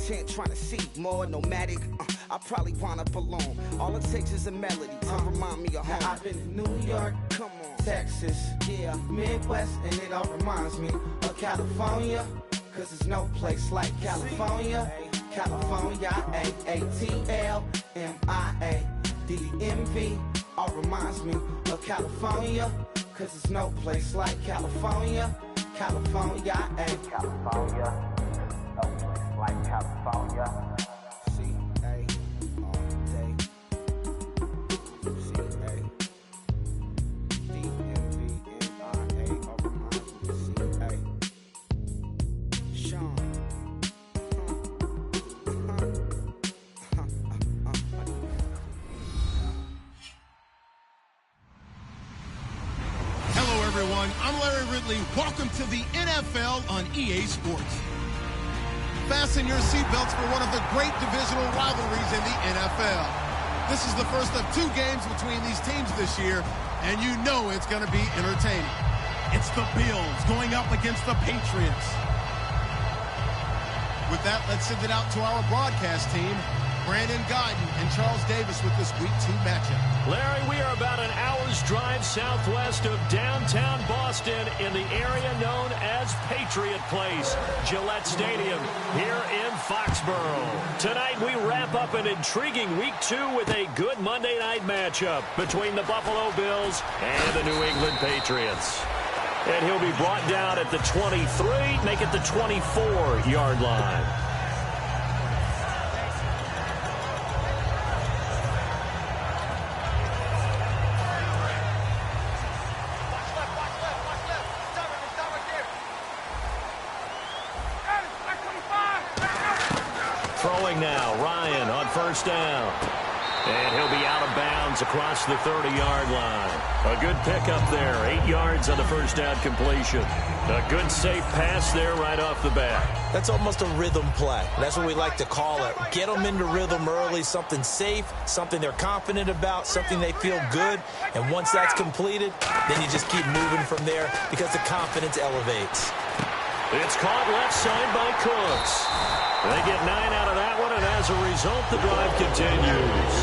intent, trying to see more nomadic. I probably wind up alone. All it takes is a melody to remind me of home. Now I've been to New York, come on, Texas, yeah, Midwest, and it all reminds me of California. Cause there's no place like California. California, A-A-T-L-M-I-A-D-E-M-V. All reminds me of California. Cause there's no place like California. California, California, no place like California. C-A all day. C-A D-M-V-N-I-A all reminds me of C-A. Sean. Hello, everyone. I'm Larry Ridley. Welcome to the NFL on EA Sports. Fasten your seatbelts for one of the great divisional rivalries in the NFL. This is the first of 2 games between these teams this year, and you know it's going to be entertaining. It's the Bills going up against the Patriots. With that, let's send it out to our broadcast team, Brandon Guyton and Charles Davis with this Week 2 matchup. Larry, we are about an hour's drive southwest of downtown Boston in the area known as Patriot Place, Gillette Stadium, here in Foxborough. Tonight, we wrap up an intriguing Week 2 with a good Monday night matchup between the Buffalo Bills and the New England Patriots. And he'll be brought down at the 23, make it the 24-yard line. Throwing now, Ryan on first down. And he'll be out of bounds across the 30-yard line. A good pickup there, 8 yards on the first down completion. A good safe pass there right off the bat. That's almost a rhythm play. That's what we like to call it. Get them into rhythm early, something safe, something they're confident about, something they feel good. And once that's completed, then you just keep moving from there because the confidence elevates. It's caught left side by Cooks. They get 9 out of that one, and as a result, the drive continues.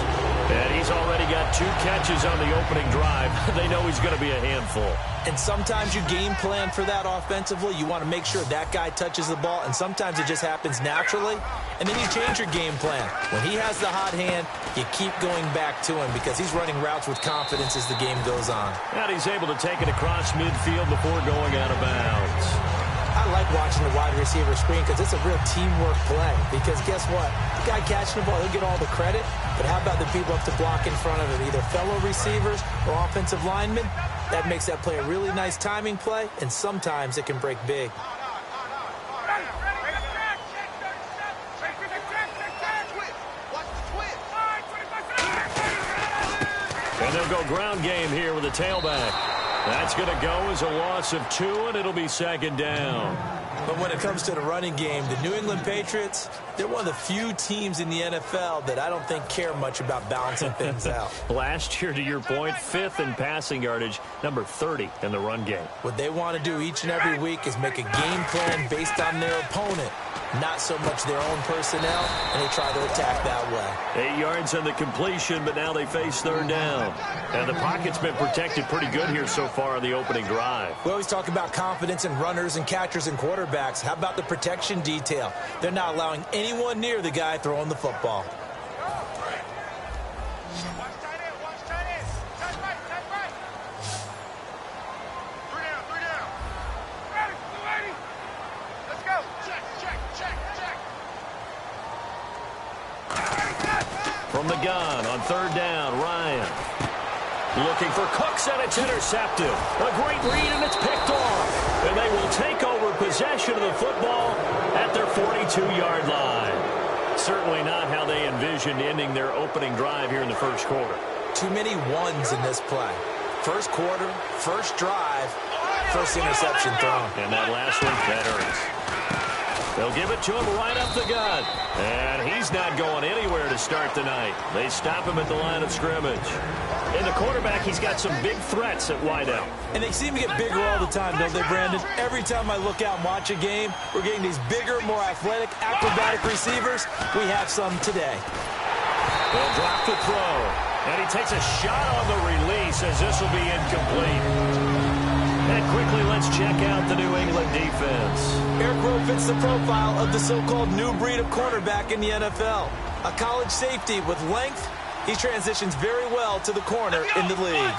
And he's already got 2 catches on the opening drive. They know he's going to be a handful. And sometimes you game plan for that offensively. You want to make sure that guy touches the ball, and sometimes it just happens naturally. And then you change your game plan. When he has the hot hand, you keep going back to him because he's running routes with confidence as the game goes on. And he's able to take it across midfield before going out of bounds. I like watching the wide receiver screen because it's a real teamwork play. Because guess what? The guy catching the ball, he'll get all the credit. But how about the people up to block in front of him, either fellow receivers or offensive linemen? That makes that play a really nice timing play, and sometimes it can break big. And they'll go ground game here with a tailback. That's going to go as a loss of 2, and it'll be second down. But when it comes to the running game, the New England Patriots, they're one of the few teams in the NFL that I don't think care much about balancing things out. Last year, to your point, 5th in passing yardage, number 30 in the run game. What they want to do each and every week is make a game plan based on their opponent, not so much their own personnel, and they try to attack that way. 8 yards on the completion, but now they face third down. And the pocket's been protected pretty good here so far on the opening drive. We always talk about confidence in runners and catchers and quarterbacks. How about the protection detail? They're not allowing anyone near the guy throwing the football. From the gun on third down, Ryan. Looking for Cooks, and it's intercepted. A great read, and it's picked off. And they will take over possession of the football at their 42-yard line. Certainly not how they envisioned ending their opening drive here in the first quarter. Too many ones in this play. First quarter, first drive, first interception thrown. And that last one, that hurts. They'll give it to him right up the gut. And he's not going anywhere to start the night. They stop him at the line of scrimmage. In the quarterback, he's got some big threats at wideout. And they seem to get bigger all the time, don't they, Brandon? Every time I look out and watch a game, we're getting these bigger, more athletic, acrobatic receivers. We have some today. They'll drop the throw. And he takes a shot on the release as this will be incomplete. And quickly, let's check out the New England defense. Eric Rowe fits the profile of the so-called new breed of cornerback in the NFL. A college safety with length, he transitions very well to the corner in the league.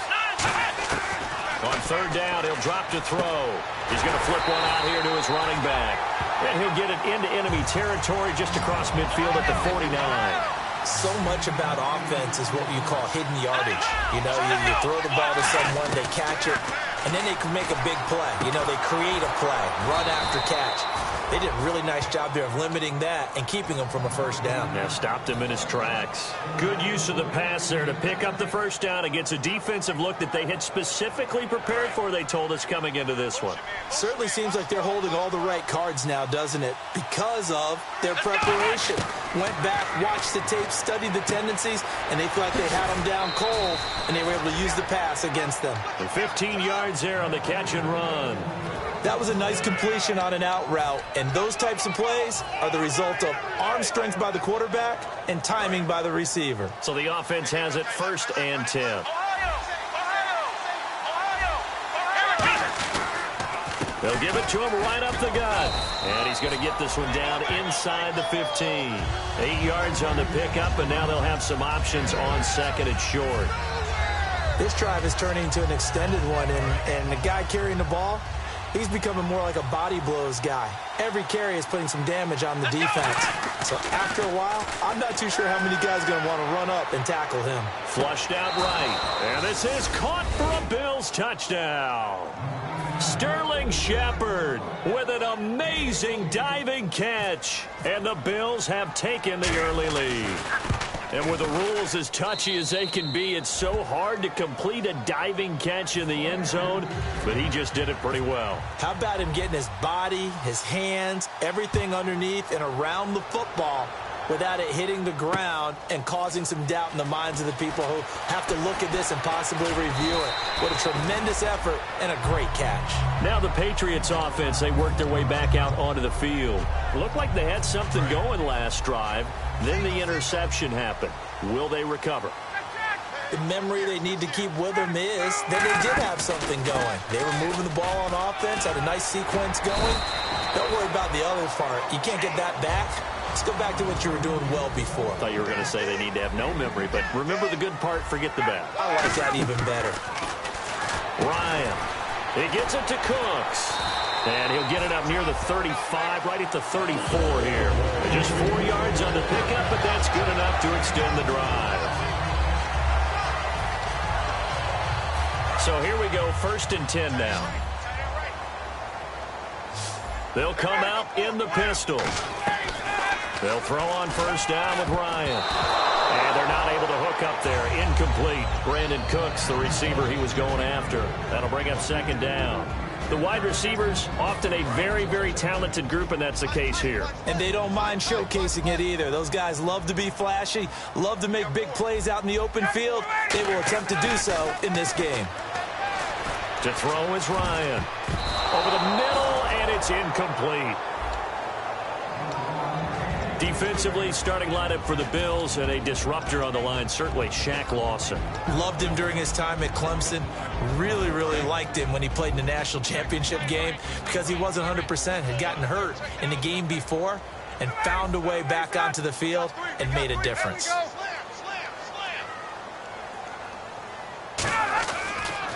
On third down, he'll drop to throw. He's going to flip one out here to his running back. And he'll get it into enemy territory just across midfield at the 49. So much about offense is what you call hidden yardage. You know, you throw the ball to someone, they catch it, and then they can make a big play. You know, they create a play, run after catch. They did a really nice job there of limiting that and keeping him from a first down. Yeah, stopped him in his tracks. Good use of the pass there to pick up the first down against a defensive look that they had specifically prepared for, they told us, coming into this one. Certainly seems like they're holding all the right cards now, doesn't it? Because of their preparation. Went back, watched the tape, studied the tendencies, and they feel like they had them down cold, and they were able to use the pass against them. And 15 yards there on the catch and run. That was a nice completion on an out route, and those types of plays are the result of arm strength by the quarterback and timing by the receiver. So the offense has it 1st and 10. They'll give it to him right up the gut. And he's going to get this one down inside the 15. 8 yards on the pickup, and now they'll have some options on 2nd and short. This drive is turning into an extended one, and the guy carrying the ball, he's becoming more like a body blows guy. Every carry is putting some damage on the defense. So after a while, I'm not too sure how many guys are going to want to run up and tackle him. Flushed out right. And this is caught for a Bills touchdown. Sterling Shepard with an amazing diving catch. And the Bills have taken the early lead. And with the rules as touchy as they can be, it's so hard to complete a diving catch in the end zone, but he just did it pretty well. How about him getting his body, his hands, everything underneath and around the football without it hitting the ground and causing some doubt in the minds of the people who have to look at this and possibly review it. What a tremendous effort and a great catch. Now the Patriots offense, they worked their way back out onto the field. Looked like they had something going last drive. Then the interception happened. Will they recover? The memory they need to keep with them is that they did have something going. They were moving the ball on offense, had a nice sequence going. Don't worry about the other part. You can't get that back. Let's go back to what you were doing well before. I thought you were going to say they need to have no memory, but remember the good part, forget the bad. I like that even better. Ryan, he gets it to Cooks. And he'll get it up near the 35, right at the 34 here. Just 4 yards on the pickup, but that's good enough to extend the drive. So here we go, 1st and 10 now. They'll come out in the pistol. They'll throw on 1st down with Ryan. And they're not able to hook up there. Incomplete. Brandon Cooks, the receiver he was going after. That'll bring up 2nd down. The wide receivers, often a very, very talented group, and that's the case here. And they don't mind showcasing it either. Those guys love to be flashy, love to make big plays out in the open field. They will attempt to do so in this game. To throw is Ryan. Over the middle, and it's incomplete. Defensively, starting lineup for the Bills, and a disruptor on the line, certainly Shaq Lawson. Loved him during his time at Clemson. Really, really liked him when he played in the national championship game because he wasn't 100%, had gotten hurt in the game before and found a way back onto the field and made a difference.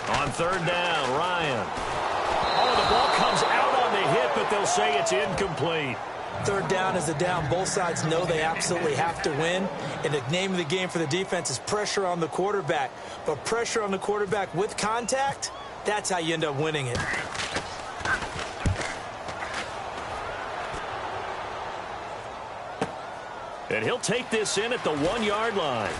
On 3rd down, Ryan. Oh, the ball comes out on the hit, but they'll say it's incomplete. 3rd down is a down. Both sides know they absolutely have to win. And the name of the game for the defense is pressure on the quarterback. But pressure on the quarterback with contact, that's how you end up winning it. And he'll take this in at the 1-yard line.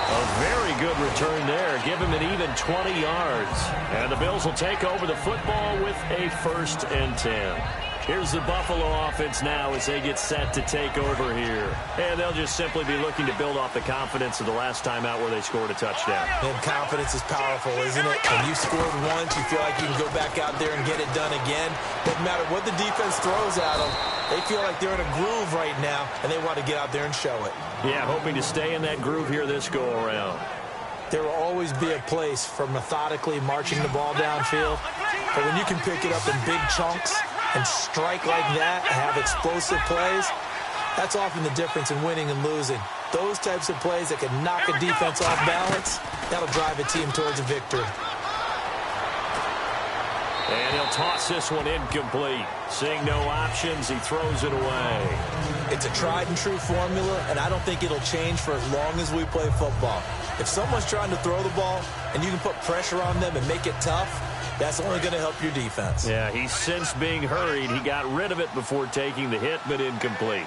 A very good return there. Give him an even 20 yards. And the Bills will take over the football with a 1st and 10. Here's the Buffalo offense now as they get set to take over here. And they'll just simply be looking to build off the confidence of the last time out where they scored a touchdown. And confidence is powerful, isn't it? When you scored once, you feel like you can go back out there and get it done again. Doesn't matter what the defense throws at them. They feel like they're in a groove right now, and they want to get out there and show it. Yeah, hoping to stay in that groove here this go-around. There will always be a place for methodically marching the ball downfield. But when you can pick it up in big chunks and strike like that, have explosive plays, that's often the difference in winning and losing. Those types of plays that can knock a defense off balance, that'll drive a team towards a victory. And he'll toss this one incomplete. Seeing no options, he throws it away. It's a tried-and-true formula, and I don't think it'll change for as long as we play football. If someone's trying to throw the ball and you can put pressure on them and make it tough, that's only going to help your defense. Yeah, he's since being hurried. He got rid of it before taking the hit, but incomplete.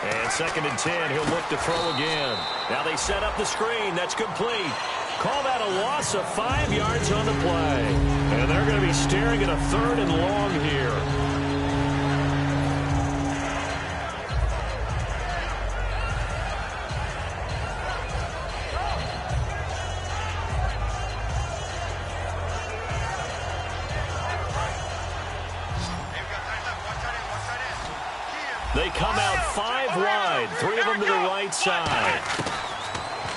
And 2nd and 10, he'll look to throw again. Now they set up the screen. That's complete. Call that a loss of 5 yards on the play. And they're going to be staring at a 3rd and long here. They come out 5 wide, 3 of them to the right side.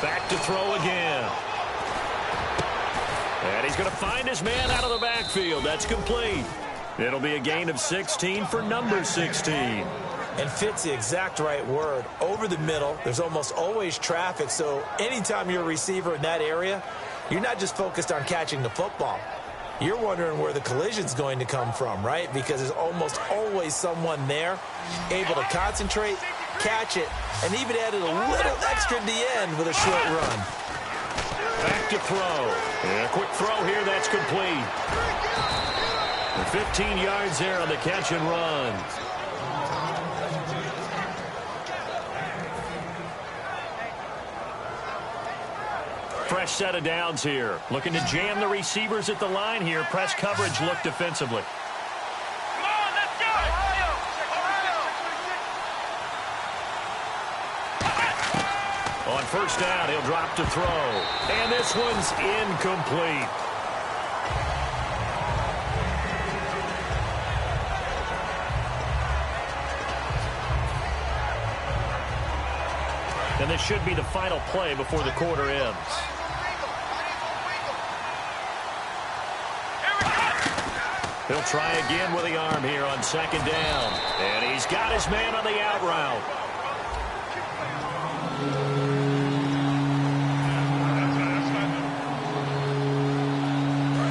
Back to throw again. And he's going to find his man out of the backfield. That's complete. It'll be a gain of 16 for number 16. And fit's the exact right word. Over the middle, there's almost always traffic, so anytime you're a receiver in that area, you're not just focused on catching the football. You're wondering where the collision's going to come from, right? Because there's almost always someone there able to concentrate, catch it, and even added a little extra at the end with a short run. Back to throw. And a quick throw here, that's complete. 15 yards there on the catch and run. Fresh set of downs here. Looking to jam the receivers at the line here. Press coverage look defensively. Come on, let's go! On 1st down, he'll drop to throw. And this one's incomplete. And this should be the final play before the quarter ends. He'll try again with the arm here on 2nd down. And he's got his man on the out route.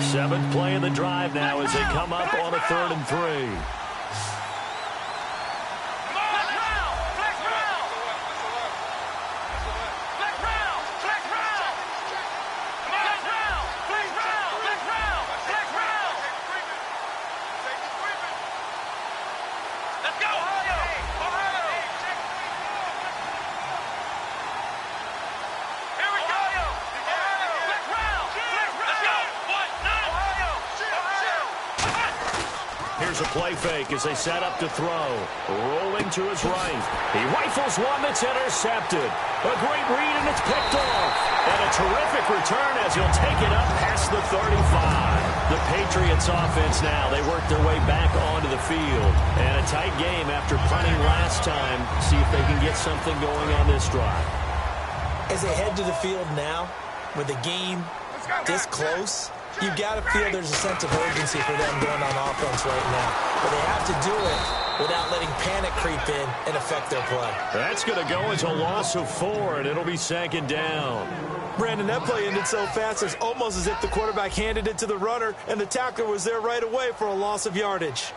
Seventh play of the drive now as they come up on a 3rd and 3. Here's a play fake as they set up to throw. Rolling to his right. He rifles one that's intercepted. A great read, and it's picked off. And a terrific return as he'll take it up past the 35. The Patriots offense now, they work their way back onto the field. And a tight game after punting last time. See if they can get something going on this drive. As they head to the field now, with the game this close, you've got to feel there's a sense of urgency for them going on offense right now. But they have to do it without letting panic creep in and affect their play. That's going to go as a loss of 4, and it'll be 2nd down. Brandon, that play ended so fast, it's almost as if the quarterback handed it to the runner, and the tackler was there right away for a loss of yardage.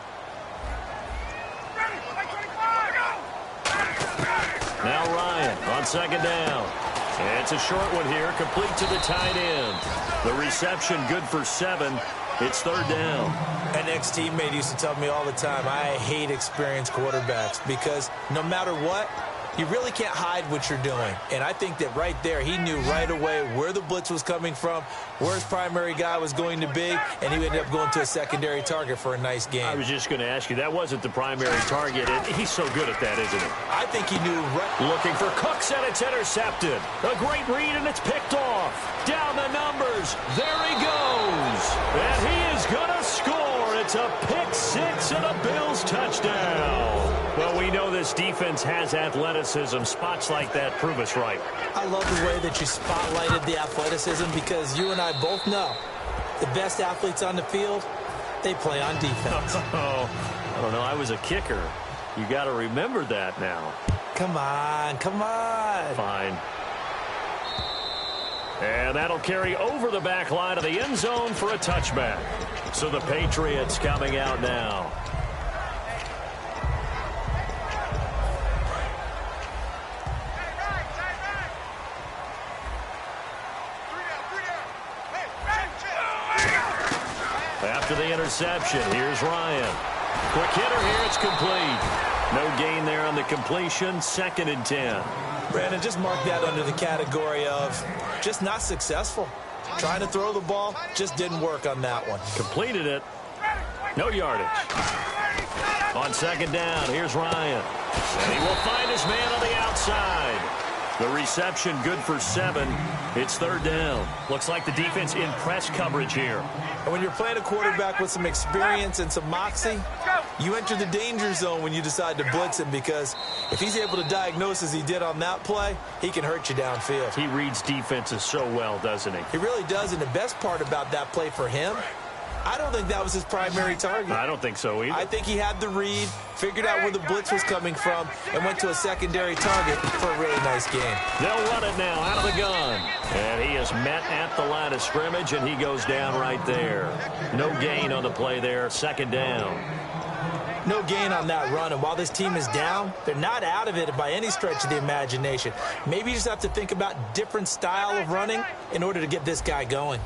Now Ryan on 2nd down. And it's a short one here, complete to the tight end. The reception good for 7. It's 3rd down. An ex-teammate used to tell me all the time, I hate experienced quarterbacks because no matter what, You really can't hide what you're doing. And I think that right there, he knew right away where the blitz was coming from, where his primary guy was going to be, and he ended up going to a secondary target for a nice game. I was just going to ask you, that wasn't the primary target. He's so good at that, isn't he? I think he knew right. Looking for Cooks, and it's intercepted. A great read, and it's picked off. Down the numbers. There he goes. And he is going to score. It's a pick six and a Bills touchdown. Well, we know this defense has athleticism. Spots like that prove us right. I love the way that you spotlighted the athleticism because you and I both know the best athletes on the field, they play on defense. Oh, I don't know. I was a kicker. You got to remember that now. Come on, come on. Fine. And that'll carry over the back line of the end zone for a touchback. So the Patriots coming out now. After the interception, here's Ryan. Quick hitter here, it's complete. No gain there on the completion, 2nd and 10. Brandon, just mark that under the category of just not successful. Trying to throw the ball, just didn't work on that one. Completed it. No yardage. On 2nd down, here's Ryan. And he will find his man on the outside. The reception good for 7. It's 3rd down. Looks like the defense in press coverage here. And when you're playing a quarterback with some experience and some moxie, you enter the danger zone when you decide to blitz him because if he's able to diagnose as he did on that play, he can hurt you downfield. He reads defenses so well, doesn't he? He really does, and the best part about that play for him, I don't think that was his primary target. I don't think so either. I think he had the read, figured out where the blitz was coming from, and went to a secondary target for a really nice game. They'll run it now out of the gun. And he is met at the line of scrimmage, and he goes down right there. No gain on the play there, 2nd down. No gain on that run, and while this team is down, they're not out of it by any stretch of the imagination. Maybe you just have to think about different style of running in order to get this guy going.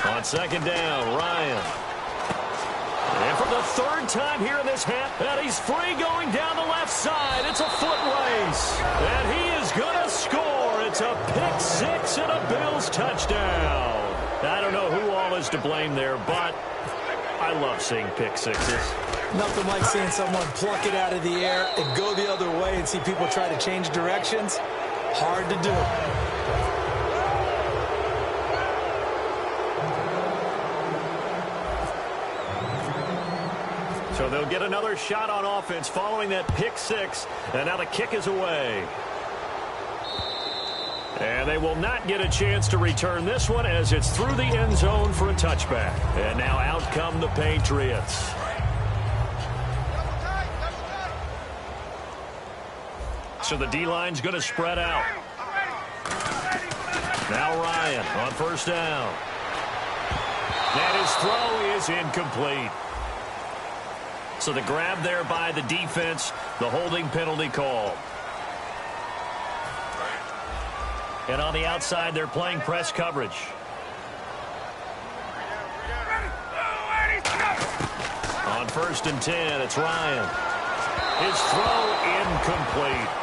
On 2nd down, Ryan. And for the 3rd time here in this half, and he's free going down the left side. It's a foot race. And he is going to score. It's a pick six and a Bills touchdown. I don't know who all is to blame there, but I love seeing pick sixes. Nothing like seeing someone pluck it out of the air and go the other way and see people try to change directions. Hard to do. So they'll get another shot on offense following that pick six, and now the kick is away. And they will not get a chance to return this one as it's through the end zone for a touchback. And now out come the Patriots. So the D-line's going to spread out. Now Ryan on 1st down. And his throw is incomplete. So the grab there by the defense, the holding penalty call. And on the outside, they're playing press coverage. On 1st and 10, it's Ryan. His throw incomplete.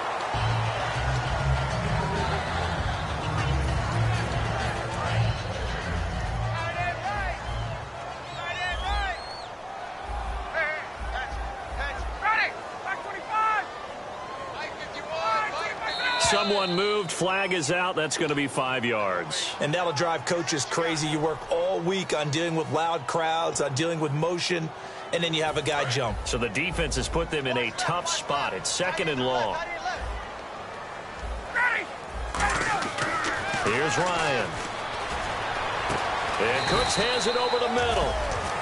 Someone moved, flag is out. That's going to be 5 yards. And that'll drive coaches crazy. You work all week on dealing with loud crowds, on dealing with motion, and then you have a guy jump. So the defense has put them in a tough spot. It's 2nd and long. Here's Ryan. And Cooks has it over the middle.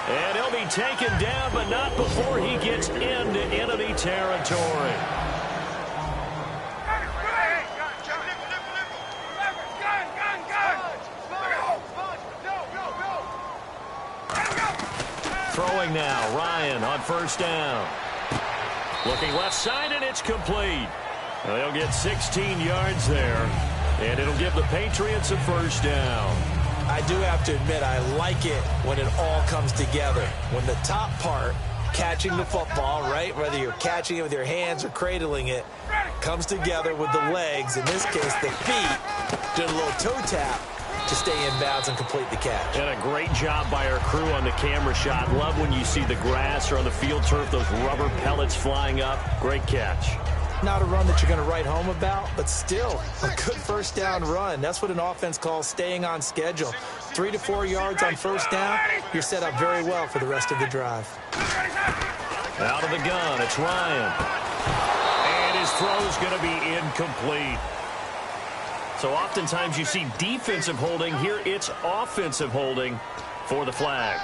And he'll be taken down, but not before he gets into enemy territory. Throwing now, Ryan on 1st down. Looking left side, and it's complete. Well, they'll get 16 yards there, and it'll give the Patriots a 1st down. I do have to admit, I like it when it all comes together. When the top part, catching the football, right, whether you're catching it with your hands or cradling it, comes together with the legs, in this case the feet, did a little toe tap to stay in bounds and complete the catch. And a great job by our crew on the camera shot. Love when you see the grass or on the field turf, those rubber pellets flying up. Great catch. Not a run that you're going to write home about, but still a good first down run. That's what an offense calls staying on schedule. 3 to 4 yards on first down, you're set up very well for the rest of the drive. Out of the gun, it's Ryan. And his throw is going to be incomplete. So oftentimes you see defensive holding. Here it's offensive holding for the flag.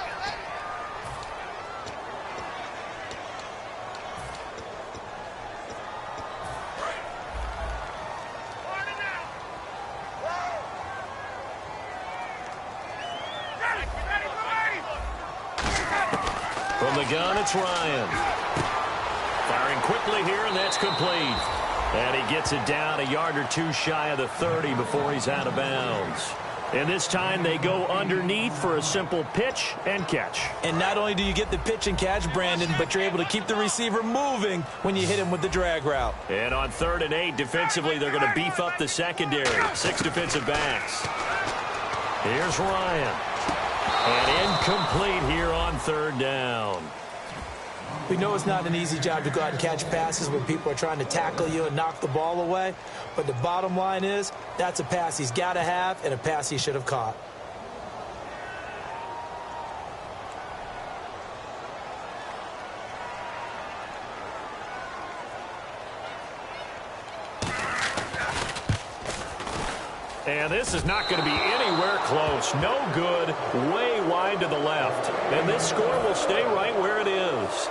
From the gun, it's Ryan. Firing quickly here, and that's complete. And he gets it down a yard or two shy of the 30 before he's out of bounds. And this time they go underneath for a simple pitch and catch. And not only do you get the pitch and catch, Brandon, but you're able to keep the receiver moving when you hit him with the drag route. And on 3rd and 8, defensively, they're going to beef up the secondary. 6 defensive backs. Here's Ryan. And incomplete here on 3rd down. We know it's not an easy job to go out and catch passes when people are trying to tackle you and knock the ball away. But the bottom line is, that's a pass he's got to have and a pass he should have caught. And this is not going to be anywhere close. No good. Way wide to the left. And this score will stay right where it is.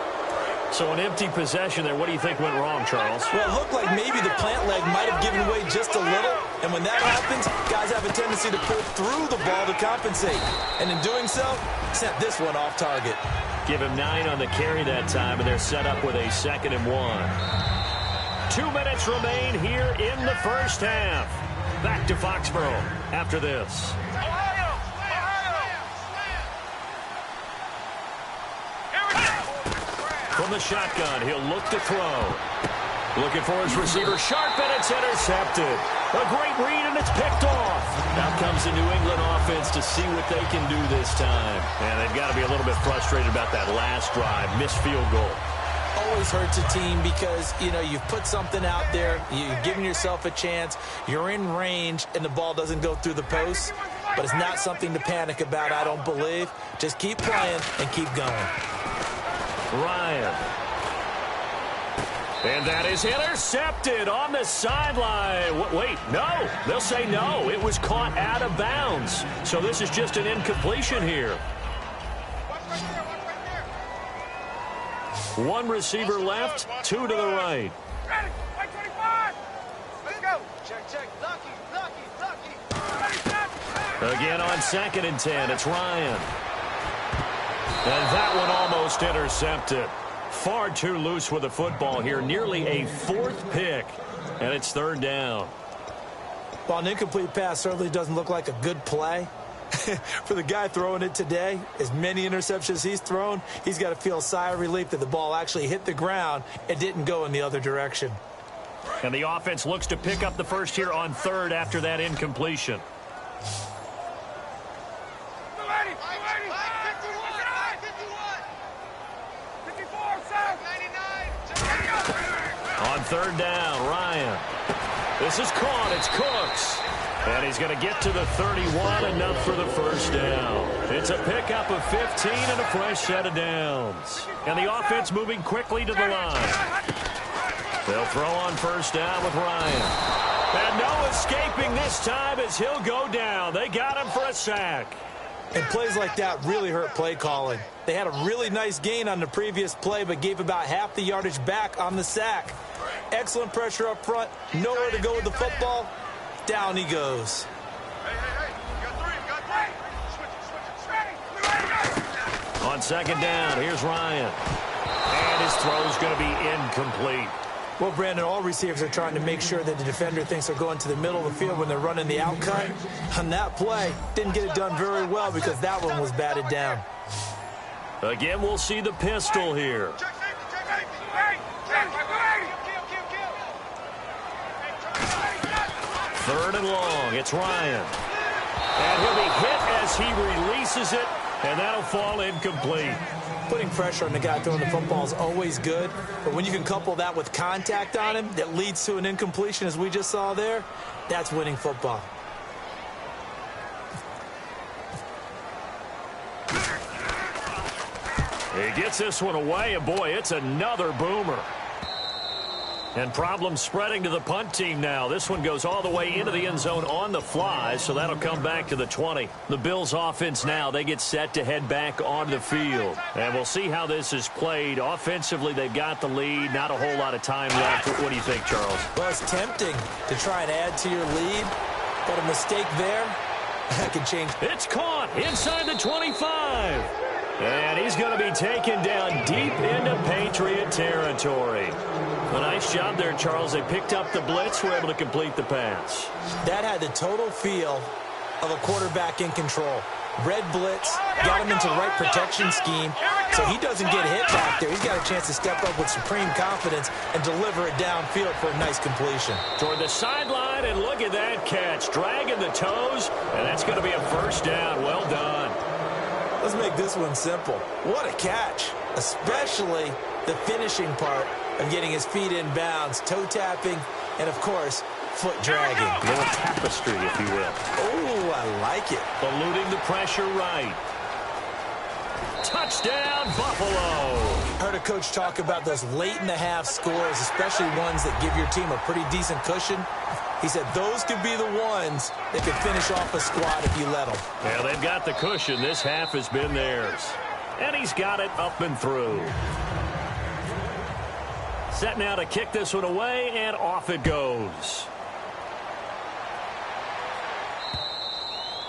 So an empty possession there. What do you think went wrong, Charles? Well, it looked like maybe the plant leg might have given way just a little. And when that happens, guys have a tendency to pull through the ball to compensate. And in doing so, sent this one off target. Give him 9 on the carry that time, and they're set up with a 2nd and 1. 2 minutes remain here in the first half. Back to Foxborough after this. From the shotgun, he'll look to throw. Looking for his receiver, sharp, and it's intercepted. A great read, and it's picked off. Now comes the New England offense to see what they can do this time. And they've got to be a little bit frustrated about that last drive, missed field goal. Always hurts a team because, you know, you've put something out there, you've given yourself a chance, you're in range, and the ball doesn't go through the post. But it's not something to panic about, I don't believe. Just keep playing and keep going. Ryan. And that is intercepted on the sideline. Wait, no. They'll say no. It was caught out of bounds. So this is just an incompletion here. One receiver left, 2 to the right. Ready, 125. Let's go. Check. Lucky. Again on 2nd and 10, it's Ryan. And that one almost intercepted. Far too loose with the football here. Nearly a 4th pick. And it's 3rd down. Well, an incomplete pass certainly doesn't look like a good play. For the guy throwing it today, as many interceptions he's thrown, he's got to feel a sigh of relief that the ball actually hit the ground and didn't go in the other direction. And the offense looks to pick up the first here on 3rd after that incompletion. On 3rd down, Ryan. This is caught. It's Cooks. And he's going to get to the 31, enough for the first down. It's a pickup of 15 and a fresh set of downs. And the offense moving quickly to the line. They'll throw on first down with Ryan. And no escaping this time as he'll go down. They got him for a sack. And plays like that really hurt play calling. They had a really nice gain on the previous play, but gave about half the yardage back on the sack. Excellent pressure up front. Nowhere to go with the football. Down he goes. On 2nd down, here's Ryan. And his throw's going to be incomplete. Well, Brandon, all receivers are trying to make sure that the defender thinks they're going to the middle of the field when they're running the out cut. On that play, didn't get it done very well because that one was batted down. Again, we'll see the pistol here. Third and long. It's Ryan. And he'll be hit as he releases it, and that'll fall incomplete. Putting pressure on the guy throwing the football is always good, but when you can couple that with contact on him that leads to an incompletion, as we just saw there, that's winning football. He gets this one away, and boy, it's another boomer. And problems spreading to the punt team now. This one goes all the way into the end zone on the fly, so that'll come back to the 20. The Bills offense now, they get set to head back onto the field. And we'll see how this is played. Offensively, they've got the lead. Not a whole lot of time left. What do you think, Charles? Well, it's tempting to try and add to your lead, but a mistake there, that could change. It's caught inside the 25. And he's going to be taken down deep into Patriot territory. A nice job there, Charles. They picked up the blitz, were able to complete the pass. That had the total feel of a quarterback in control. Red blitz, got him into the right protection scheme, so he doesn't get hit back there. He's got a chance to step up with supreme confidence and deliver it downfield for a nice completion. Toward the sideline, and look at that catch. Dragging the toes, and that's going to be a first down. Well done. Let's make this one simple. What a catch, especially the finishing part of getting his feet in bounds, toe tapping, and of course, foot dragging. A little tapestry, if you will. Oh, I like it. Eluding the pressure right. Touchdown, Buffalo. Heard a coach talk about those late-in-the-half scores, especially ones that give your team a pretty decent cushion. He said those could be the ones that could finish off a squad if you let them. Yeah, they've got the cushion. This half has been theirs. And he's got it up and through. Set now to kick this one away, and off it goes.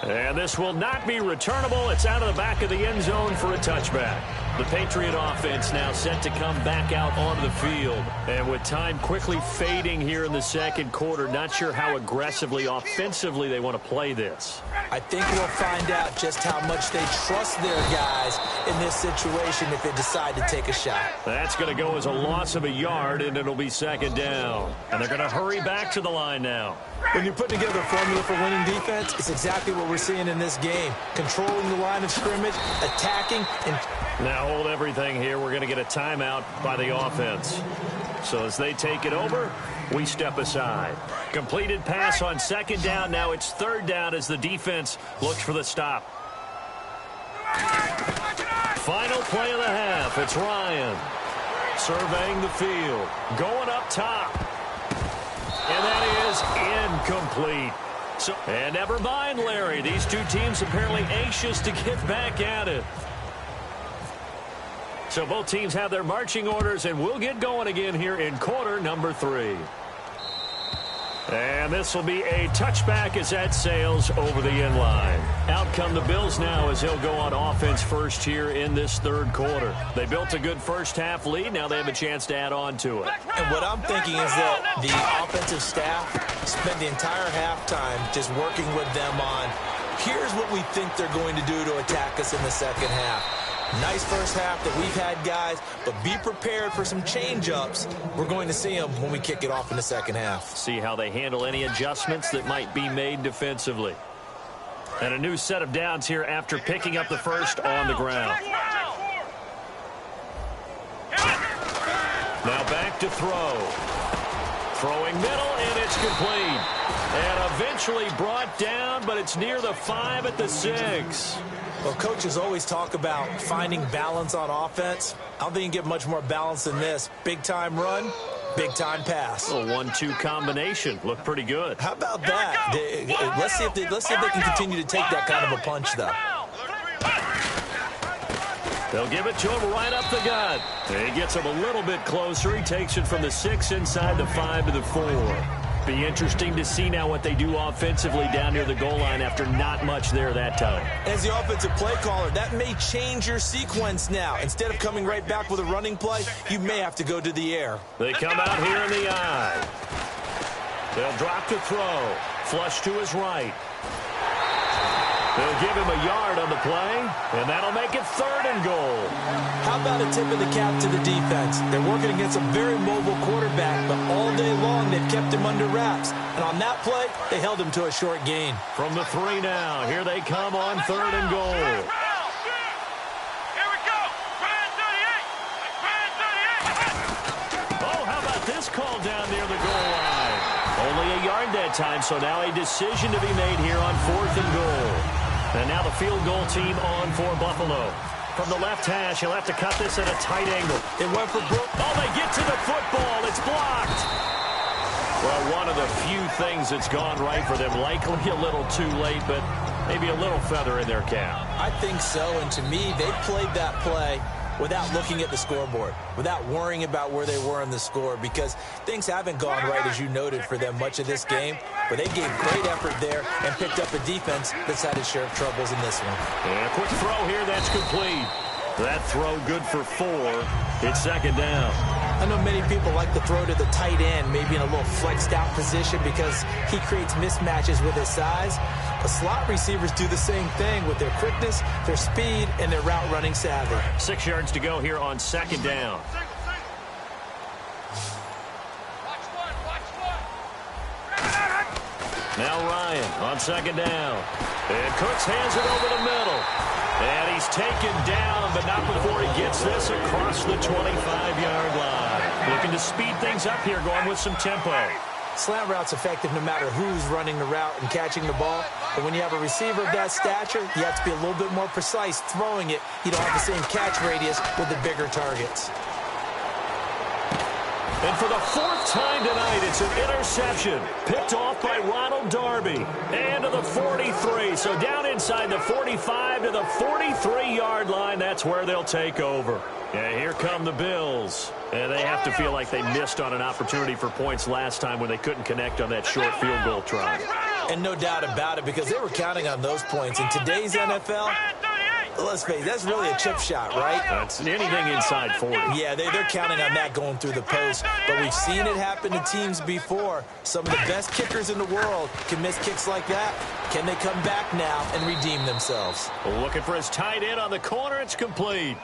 And this will not be returnable. It's out of the back of the end zone for a touchback. The Patriot offense now set to come back out onto the field. And with time quickly fading here in the second quarter, not sure how aggressively, offensively they want to play this. I think we'll find out just how much they trust their guys in this situation if they decide to take a shot. That's going to go as a loss of a yard, and it'll be second down. And they're going to hurry back to the line now. When you put together a formula for winning defense, it's exactly what we're seeing in this game. Controlling the line of scrimmage, attacking, and... Now hold everything here. We're going to get a timeout by the offense. So as they take it over, we step aside. Completed pass on second down. Now it's third down as the defense looks for the stop. Final play of the half. It's Ryan surveying the field. Going up top. And that is incomplete. So, and never mind, Larry. These two teams apparently anxious to get back at it. So both teams have their marching orders, and we'll get going again here in quarter number 3. And this will be a touchback as that sails over the end line. Out come the Bills now as they'll go on offense first here in this third quarter. They built a good first half lead. Now they have a chance to add on to it. And what I'm thinking is that the offensive staff spent the entire halftime just working with them on, here's what we think they're going to do to attack us in the second half. Nice first half that we've had, guys, but be prepared for some change-ups. We're going to see them when we kick it off in the second half. See how they handle any adjustments that might be made defensively. And a new set of downs here after picking up the first on the ground. Now back to throw. Throwing middle, and it's complete. And eventually brought down, but it's near the 5 at the 6. Well, coaches always talk about finding balance on offense. I don't think you can get much more balance than this. Big-time run, big-time pass. A 1-2 combination. Looked pretty good. How about that? Let's see if they can continue to take that kind of a punch, though. They'll give it to him right up the gut. He gets him a little bit closer. He takes it from the 6 inside the 5 to the 4. Be interesting to see now what they do offensively down near the goal line after not much there that time. As the offensive play caller, that may change your sequence now. Instead of coming right back with a running play, you may have to go to the air. They come out here in the eye. They'll drop to throw. Flush to his right. They'll give him a yard on the play, and that'll make it 3rd and goal. How about a tip of the cap to the defense? They're working against a very mobile quarterback, but all day long they've kept him under wraps. And on that play, they held him to a short gain. From the 3 now, here they come on 3rd and goal. Here we go. Brand 38. Oh, how about this call down near the goal line? Only a yard that time, so now a decision to be made here on 4th and goal. And now the field goal team on for Buffalo. From the left hash, he'll have to cut this at a tight angle. It went for Brooke. Oh, they get to the football. It's blocked. Well, one of the few things that's gone right for them. Likely a little too late, but maybe a little feather in their cap. I think so, and to me, they played that play without looking at the scoreboard, without worrying about where they were in the score, because things haven't gone right, as you noted, for them much of this game. But they gave great effort there and picked up a defense that's had its share of troubles in this one. And a quick throw here, that's complete. That throw good for 4. It's 2nd down. I know many people like to throw to the tight end, maybe in a little flexed out position because he creates mismatches with his size. But slot receivers do the same thing with their quickness, their speed, and their route running savvy. 6 yards to go here on 2nd down. Now Ryan on 2nd down. And Cooks hands it over the middle. And he's taken down, but not before he gets this across the 25-yard line. Looking to speed things up here, going with some tempo. Slant route's effective no matter who's running the route and catching the ball. But when you have a receiver of that stature, you have to be a little bit more precise throwing it. You don't have the same catch radius with the bigger targets. And for the 4th time tonight, it's an interception. Picked off by Ronald Darby. And to the 43. So down inside the 45 to the 43-yard line. That's where they'll take over. Yeah, here come the Bills. And they have to feel like they missed on an opportunity for points last time when they couldn't connect on that short field goal try. And no doubt about it, because they were counting on those points. In today's NFL, let's face it, that's really a chip shot, right? That's anything inside 40. Yeah, they're counting on that going through the post. But we've seen it happen to teams before. Some of the best kickers in the world can miss kicks like that. Can they come back now and redeem themselves? Looking for his tight end on the corner. It's complete.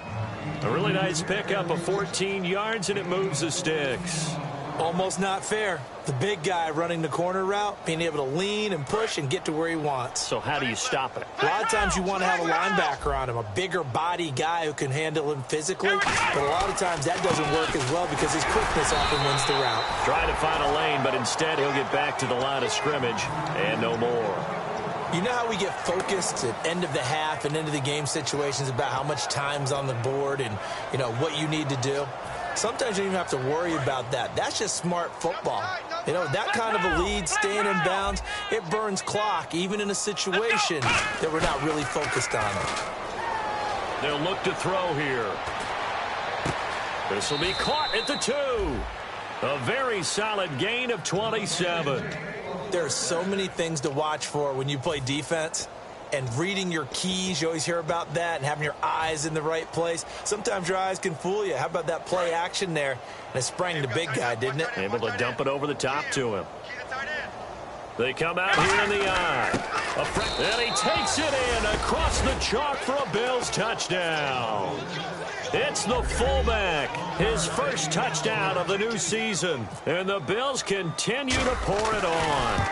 A really nice pickup of 14 yards, and it moves the sticks. Almost not fair. The big guy running the corner route, being able to lean and push and get to where he wants. So how do you stop it? A lot of times you want to have a linebacker on him, a bigger body guy who can handle him physically. But a lot of times that doesn't work as well because his quickness often wins the route. Trying to find a lane, but instead he'll get back to the line of scrimmage and no more. You know how we get focused at end of the half and into the game situations about how much time's on the board and, you know, what you need to do? Sometimes you don't even have to worry about that. That's just smart football. You know, that kind of a lead, staying in bounds, it burns clock, even in a situation that we're not really focused on it. They'll look to throw here. This will be caught at the 2. A very solid gain of 27. There are so many things to watch for when you play defense. And reading your keys, you always hear about that, and having your eyes in the right place. Sometimes your eyes can fool you. How about that play action there? And it sprang the big guy, didn't it? Able to dump it over the top to him. They come out here in the eye. And he takes it in across the chalk for a Bills touchdown. It's the fullback, his first touchdown of the new season. And the Bills continue to pour it on.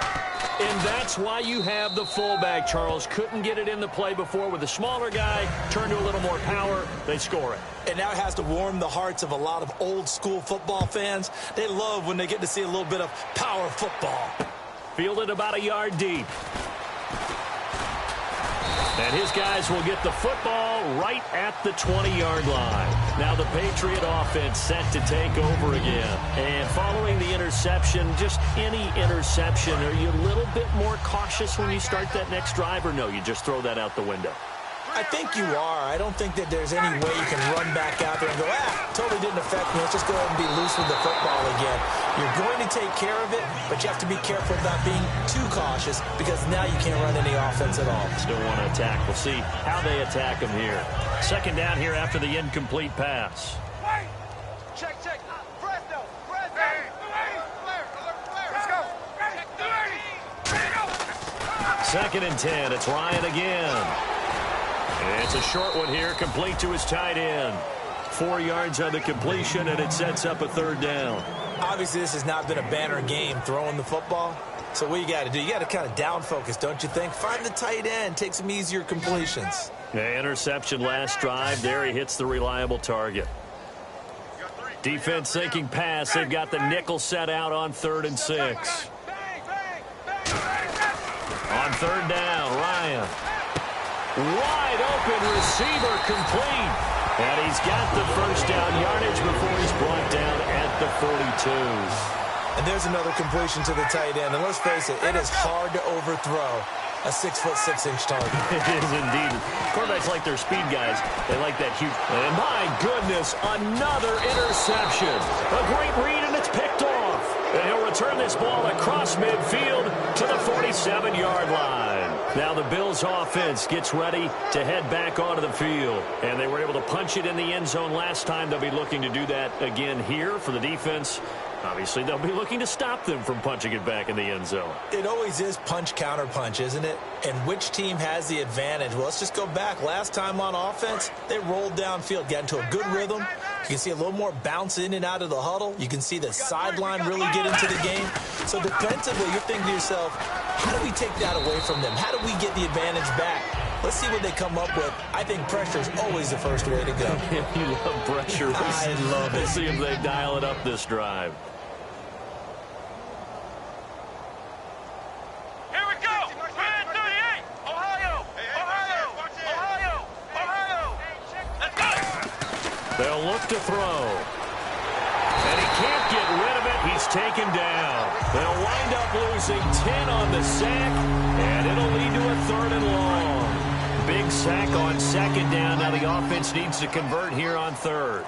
And that's why you have the fullback, Charles. Couldn't get it in the play before with the smaller guy. Turn to a little more power. They score it. And now it has to warm the hearts of a lot of old-school football fans. They love when they get to see a little bit of power football. Fielded about a yard deep. And his guys will get the football right at the 20-yard line. Now the Patriot offense set to take over again. And following the interception, just any interception, are you a little bit more cautious when you start that next drive, or no, you just throw that out the window? I think you are. I don't think that there's any way you can run back out there and go, totally didn't affect me. Let's just go ahead and be loose with the football again. You're going to take care of it, but you have to be careful about being too cautious because now you can't run any offense at all. Still want to attack. We'll see how they attack him here. Second down here after the incomplete pass. Wait! Check. Presto! Let's go! Second and 10. It's Ryan again. It's a short one here, complete to his tight end. 4 yards on the completion, and it sets up a third down. Obviously, this has not been a banner game throwing the football. So what you got to do, you got to kind of down focus, don't you think? Find the tight end, take some easier completions. Yeah, interception last drive. There he hits the reliable target. Defense thinking pass. They've got the nickel set out on 3rd and 6. On 3rd down, Ryan. Wide open receiver complete. And he's got the first down yardage before he's brought down at the 42. And there's another completion to the tight end. And let's face it, it is hard to overthrow a 6'6" target. It is indeed. Quarterbacks like their speed guys. They like that huge. And my goodness, another interception. A great read, and it's picked off. And he'll return this ball across midfield to the 47-yard line. Now the Bills offense gets ready to head back onto the field. And they were able to punch it in the end zone last time. They'll be looking to do that again here for the defense. Obviously, they'll be looking to stop them from punching it back in the end zone. It always is punch-counter-punch, isn't it? And which team has the advantage? Well, let's just go back. Last time on offense, they rolled downfield, got into a good rhythm. You can see a little more bounce in and out of the huddle. You can see the sideline really get into the game. So defensively, you're thinking to yourself, how do we take that away from them? How do we get the advantage back? Let's see what they come up with. I think pressure is always the first way to go. You love pressure. I love it. We'll see if they dial it up this drive. Here we go! 38! Ohio! Let's go! They'll look to throw. And he can't get rid of it. He's taken down. They'll wind up losing 10 on the sack, and it'll lead to a 3rd and long. Big sack on 2nd down. Now the offense needs to convert here on 3rd.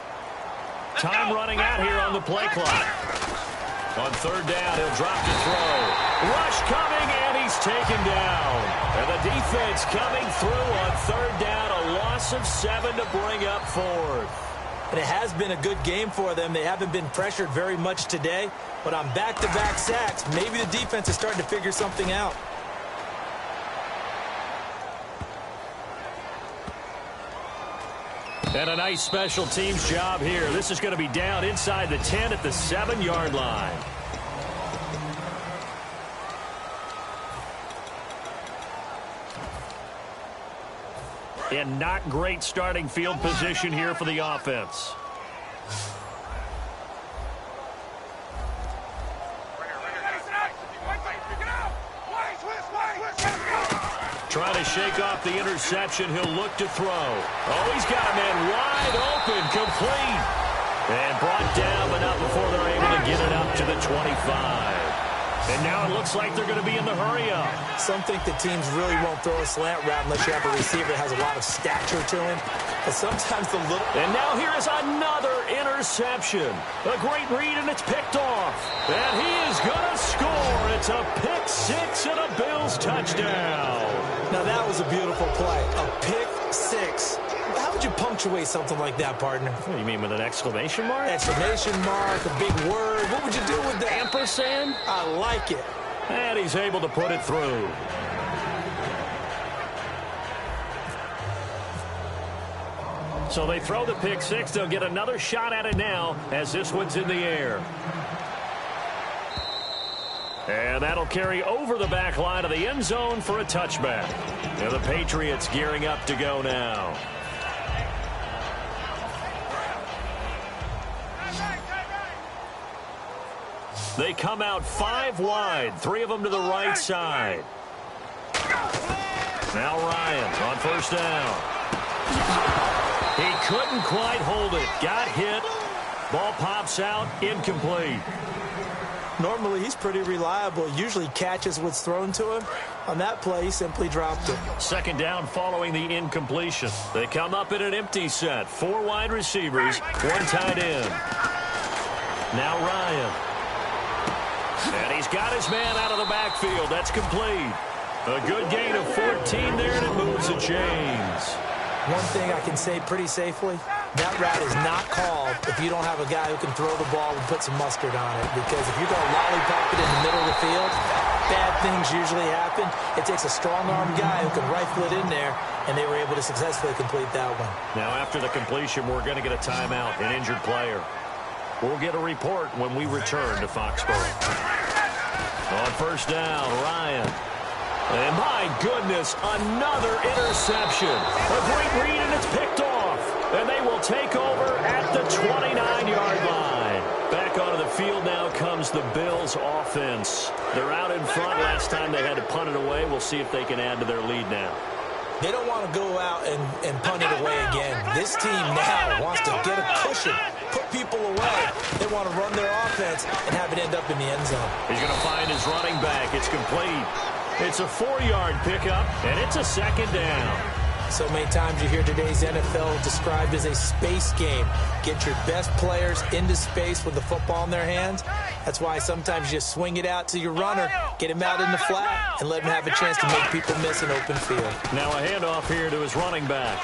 Time running out here on the play clock. On 3rd down, he'll drop to throw. Rush coming, and he's taken down. And the defense coming through on 3rd down. A loss of 7 to bring up 4th. And it has been a good game for them. They haven't been pressured very much today. But on back-to-back sacks, maybe the defense is starting to figure something out. And a nice special teams job here. This is going to be down inside the 10 at the 7-yard line. And not great starting field position here for the offense. Trying to shake off the interception. He'll look to throw. Oh, he's got a man wide open, complete. And brought down, but not before they're able to get it up to the 25. And now it looks like they're going to be in the hurry-up. Some think the teams really won't throw a slant route unless you have a receiver that has a lot of stature to him. But sometimes the little... And now here is another interception. A great read, and it's picked off. And he is going to score. It's a pick 6 and a Bills touchdown. Now that was a beautiful play. A pick 6. How would you punctuate something like that, partner? What do you mean, with an exclamation mark? Exclamation mark, a big word. What would you do with that? Ampersand? I like it. And he's able to put it through. So they throw the pick 6. They'll get another shot at it now as this one's in the air. And that'll carry over the back line of the end zone for a touchback. And the Patriots gearing up to go now. They come out 5 wide, 3 of them to the right side. Now Ryan on 1st down. He couldn't quite hold it. Got hit. Ball pops out, incomplete. Normally, he's pretty reliable. Usually catches what's thrown to him. On that play, he simply dropped it. Second down following the incompletion. They come up in an empty set. 4 wide receivers, 1 tight end. Now Ryan. And he's got his man out of the backfield. That's complete. A good gain of 14 there, and it moves the chains. One thing I can say pretty safely, that route is not called if you don't have a guy who can throw the ball and put some mustard on it. Because if you're going to lollipop it in the middle of the field, bad things usually happen. It takes a strong-armed guy who can rifle it in there, and they were able to successfully complete that one. Now, after the completion, we're going to get a timeout, an injured player. We'll get a report when we return to Foxborough. On first down, Ryan. And my goodness, another interception. A great read, and it's picked off. And they will take over at the 29-yard line. Back onto the field now comes the Bills offense. They're out in front. Last time they had to punt it away. We'll see if they can add to their lead now. They don't want to go out and punt it away again. This team now wants to get a cushion, put people away. They want to run their offense and have it end up in the end zone. He's going to find his running back. It's complete. It's a 4-yard pickup, and it's a second down. So many times you hear today's NFL described as a space game. Get your best players into space with the football in their hands. That's why sometimes you just swing it out to your runner, get him out in the flat, and let him have a chance to make people miss an open field. Now a handoff here to his running back.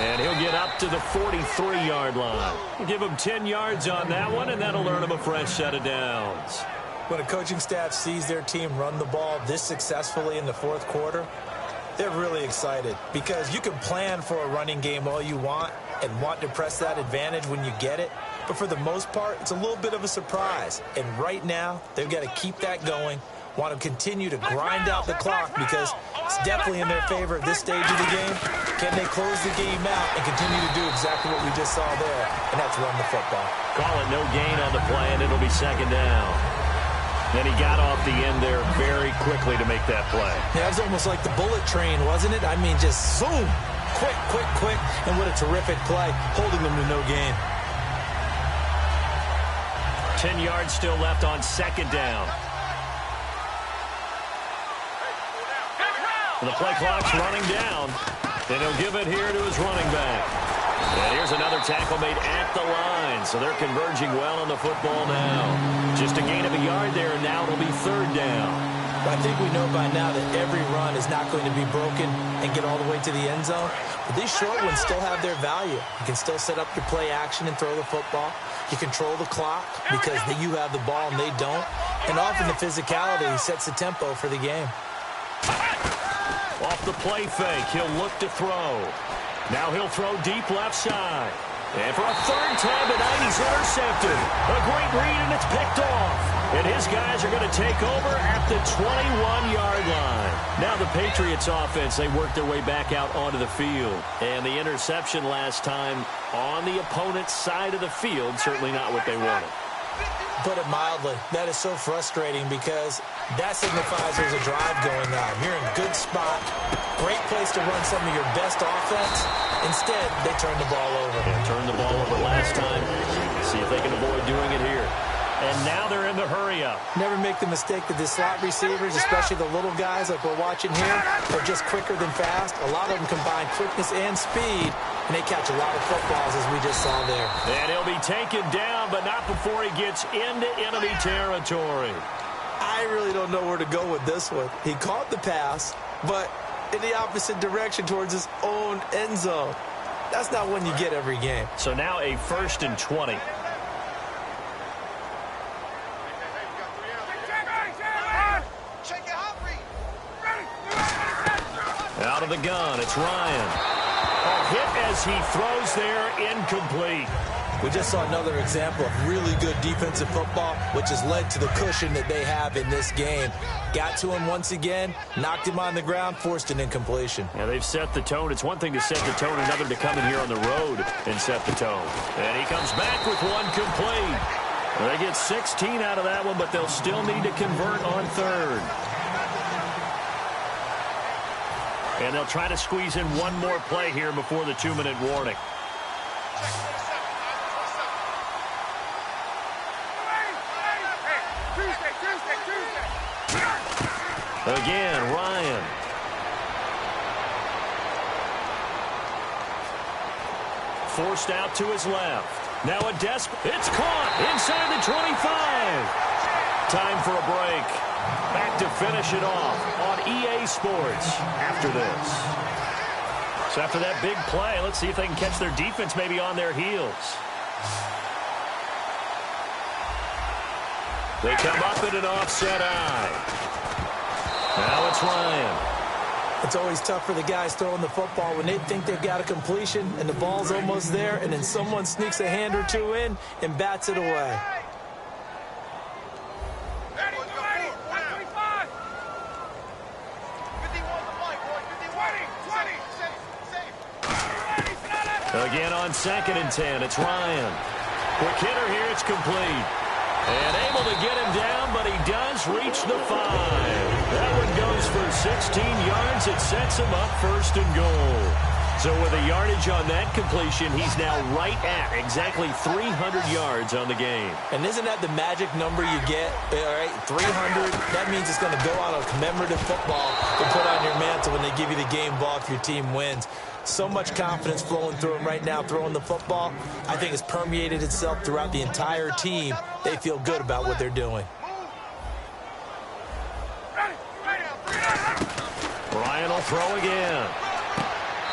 And he'll get up to the 43-yard line. We'll give him 10 yards on that one, and that'll earn him a fresh set of downs. When a coaching staff sees their team run the ball this successfully in the fourth quarter, they're really excited because you can plan for a running game all you want and want to press that advantage when you get it. But for the most part, it's a little bit of a surprise. And right now, they've got to keep that going, want to continue to grind out the clock because it's definitely in their favor at this stage of the game. Can they close the game out and continue to do exactly what we just saw there, and that's run the football. Call it no gain on the play, and it'll be second down. Then he got off the end there very quickly to make that play. Yeah, it was almost like the bullet train, wasn't it? I mean, just zoom, quick, quick, quick, and what a terrific play, holding them to no gain. 10 yards still left on second down. The play clock's running down, and he'll give it here to his running back. And here's another tackle made at the line, so they're converging well on the football now. Just a gain of a yard there, and now it'll be third down. I think we know by now that every run is not going to be broken and get all the way to the end zone. But these short ones still have their value. You can still set up your play action and throw the football. You control the clock because you have the ball and they don't. And often the physicality sets the tempo for the game. Off the play fake, he'll look to throw. Now he'll throw deep left side. And for a third time tonight, he's intercepted. A great read, and it's picked off. And his guys are going to take over at the 21-yard line. Now the Patriots offense, they work their way back out onto the field. And the interception last time on the opponent's side of the field, certainly not what they wanted. Put it mildly, that is so frustrating because that signifies there's a drive going on. You're in a good spot, great place to run some of your best offense. Instead, they turn the ball over. And turned the ball over last time. See if they can avoid doing it here. And now they're in the hurry-up. Never make the mistake that the slot receivers, especially the little guys like we're watching here, are just quicker than fast. A lot of them combine quickness and speed, and they catch a lot of footballs, as we just saw there. And he'll be taken down, but not before he gets into enemy territory. I really don't know where to go with this one. He caught the pass, but in the opposite direction towards his own end zone. That's not one you get every game. So now a 1st and 20. Out of the gun, it's Ryan. A hit as he throws there, incomplete. We just saw another example of really good defensive football, which has led to the cushion that they have in this game. Got to him once again, knocked him on the ground, forced an incompletion. Yeah, they've set the tone. It's one thing to set the tone, another to come in here on the road and set the tone. And he comes back with one complete. They get 16 out of that one, but they'll still need to convert on third. And they'll try to squeeze in one more play here before the 2-minute warning. Again, Ryan. Forced out to his left. Now a it's caught inside the 25. Time for a break. Back to finish it off on EA Sports after this. So after that big play, let's see if they can catch their defense maybe on their heels. They come up in an offset eye. Now it's Ryan. It's always tough for the guys throwing the football when they think they've got a completion and the ball's almost there, and then someone sneaks a hand or two in and bats it away. Again on 2nd and 10, it's Ryan. Quick hitter here, it's complete. And able to get him down, but he does reach the 5. That one goes for 16 yards. It sets him up 1st and goal. So with a yardage on that completion, he's now right at exactly 300 yards on the game. And isn't that the magic number you get? All right, 300. That means it's going to go out on commemorative football to put on your mantle when they give you the game ball if your team wins. So much confidence flowing through him right now, throwing the football. I think it's permeated itself throughout the entire team. They feel good about what they're doing. Ryan will throw again.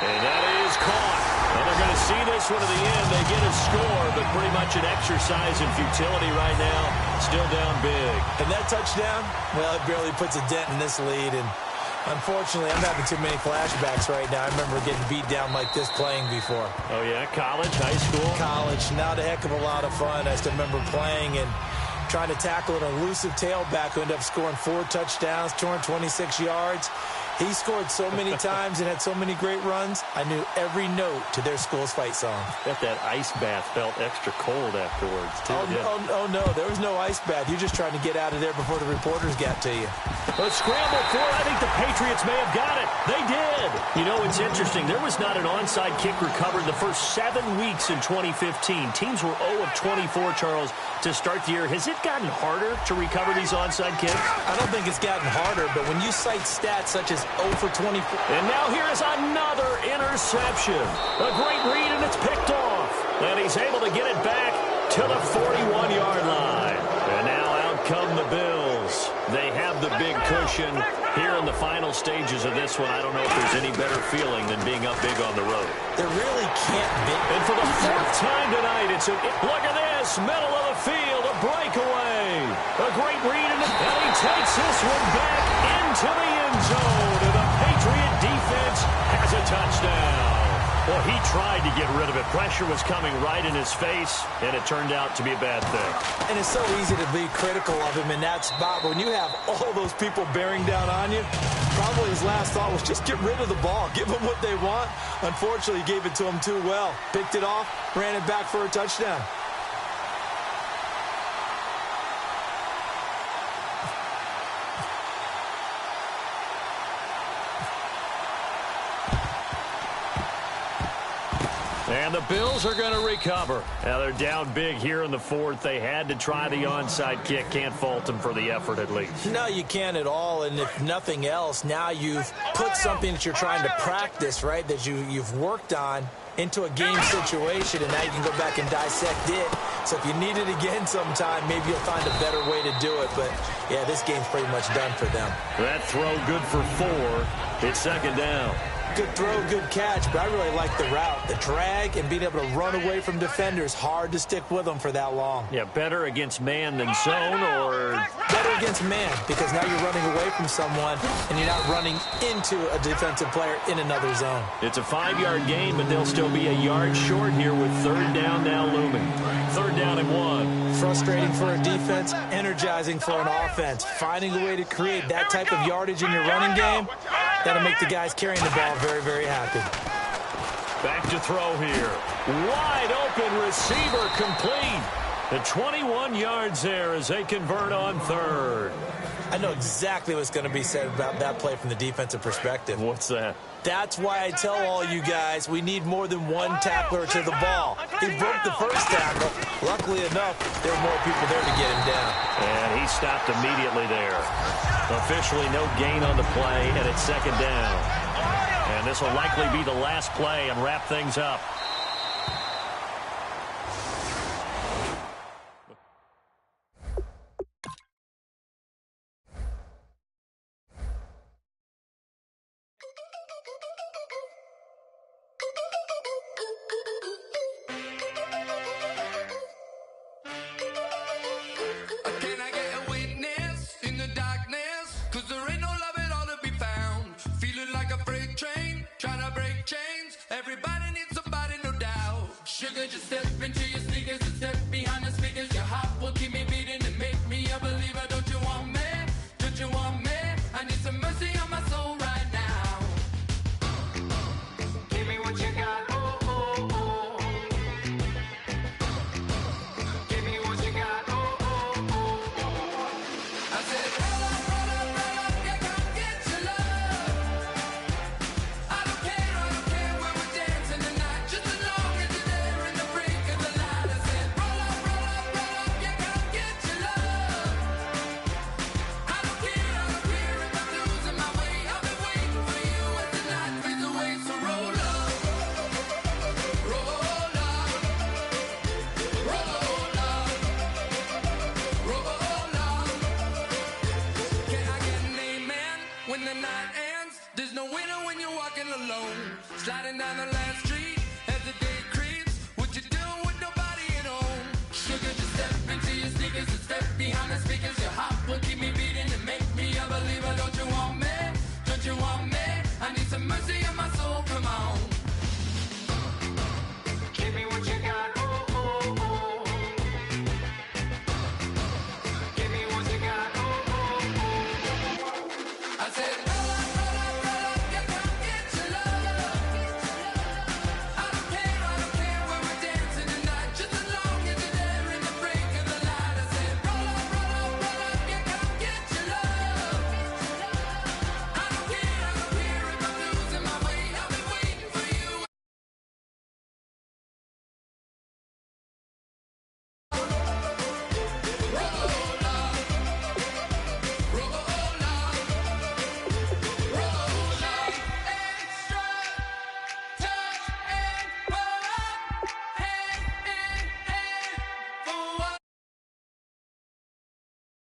And that is caught. And they're going to see this one to the end. They get a score, but pretty much an exercise in futility right now. Still down big. And that touchdown, well, it barely puts a dent in this lead. And unfortunately, I'm having too many flashbacks right now. I remember getting beat down like this playing before. Oh, yeah? College, high school? College. Not a heck of a lot of fun. I still remember playing and trying to tackle an elusive tailback who ended up scoring 4 touchdowns, 226 yards. He scored so many times and had so many great runs, I knew every note to their school's fight song. Bet that ice bath felt extra cold afterwards, too. Oh, no, there was no ice bath. You're just trying to get out of there before the reporters got to you. A scramble for it. I think the Patriots may have got it. They did. You know, it's interesting. There was not an onside kick recovered the first 7 weeks in 2015. Teams were 0 of 24, Charles, to start the year. Has it gotten harder to recover these onside kicks? I don't think it's gotten harder, but when you cite stats such as 0 for 24. And now here is another interception. A great read, and it's picked off. And he's able to get it back to the 41-yard line. And now out come the Bills. They have the big cushion here in the final stages of this one. I don't know if there's any better feeling than being up big on the road. There really can't be. And for the 4th time tonight, look at this, middle of the field, a breakaway. A great read, and he takes this one back into the end zone. And the Patriot defense has a touchdown. Well, he tried to get rid of it. Pressure was coming right in his face, and it turned out to be a bad thing. And it's so easy to be critical of him in that spot. But when you have all those people bearing down on you, probably his last thought was just get rid of the ball. Give them what they want. Unfortunately, he gave it to them too well. Picked it off, ran it back for a touchdown. And the Bills are going to recover. Now they're down big here in the 4th. They had to try the onside kick. Can't fault them for the effort at least. No, you can't at all. And if nothing else, now you've put something that you're trying to practice, right, that you've worked on into a game situation, and now you can go back and dissect it. So if you need it again sometime, maybe you'll find a better way to do it. But, yeah, this game's pretty much done for them. That throw good for 4. It's 2nd down. Good throw, good catch, but I really like the route. The drag and being able to run away from defenders, hard to stick with them for that long. Yeah, better against man than zone, or better against man, because now you're running away from someone and you're not running into a defensive player in another zone. It's a 5-yard gain, but they'll still be a yard short here with 3rd down now looming. 3rd down and 1. Frustrating for a defense, energizing for an offense. Finding a way to create that type of yardage in your running game, that'll make the guys carrying the ball very, very happy. Back to throw here. Wide open receiver complete. The 21 yards there as they convert on 3rd. I know exactly what's going to be said about that play from the defensive perspective. What's that? That's why I tell all you guys we need more than one tackler to the ball. He broke the first tackle. Luckily enough, there were more people there to get him down. And he stopped immediately there. Officially no gain on the play, and it's second down. And this will likely be the last play and wrap things up. When the night ends, there's no winner when you're walking alone. Sliding down the last